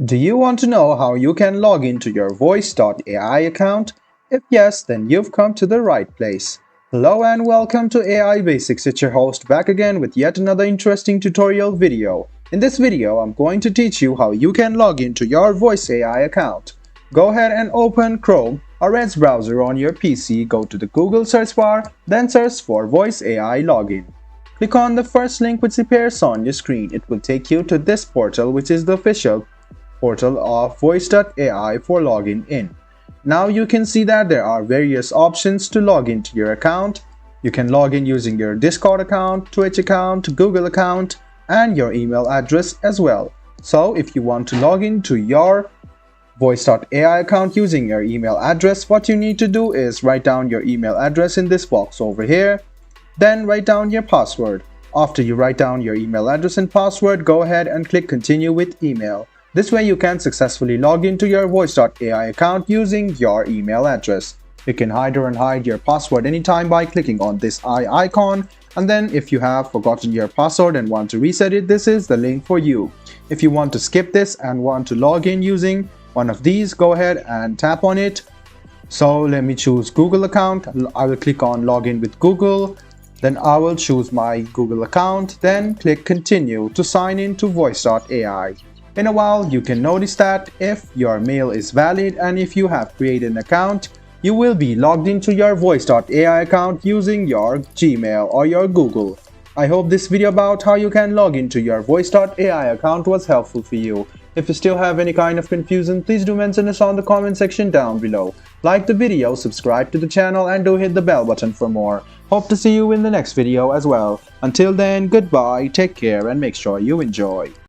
Do you want to know how you can log into your voice.ai account? If yes, then you've come to the right place. Hello and welcome to AI Basics. It's your host back again with yet another interesting tutorial video. In this video, I'm going to teach you how you can log into your voice AI account. Go ahead and open Chrome or Edge browser on your PC, go to the Google search bar, then search for voice AI login. Click on the first link which appears on your screen. It will take you to this portal, which is the official portal of voice.ai for logging in. Now you can see that there are various options to log into your account. You can log in using your Discord account, Twitch account, Google account, and your email address as well. So if you want to log into your voice.ai account using your email address, what you need to do is write down your email address in this box over here. Then write down your password. After you write down your email address and password, go ahead and click continue with email. This way you can successfully log into your voice.ai account using your email address. You can hide or unhide your password anytime by clicking on this eye icon, and then if you have forgotten your password and want to reset it, this is the link for you. If you want to skip this and want to log in using one of these, go ahead and tap on it. So let me choose Google account. I will click on login with Google. Then I will choose my Google account, then click continue to sign in to voice.ai. In a while, you can notice that if your mail is valid and if you have created an account, you will be logged into your voice.ai account using your Gmail or your Google. I hope this video about how you can log into your voice.ai account was helpful for you. If you still have any kind of confusion, please do mention us on the comment section down below. Like the video, subscribe to the channel, and do hit the bell button for more. Hope to see you in the next video as well. Until then, goodbye, take care, and make sure you enjoy.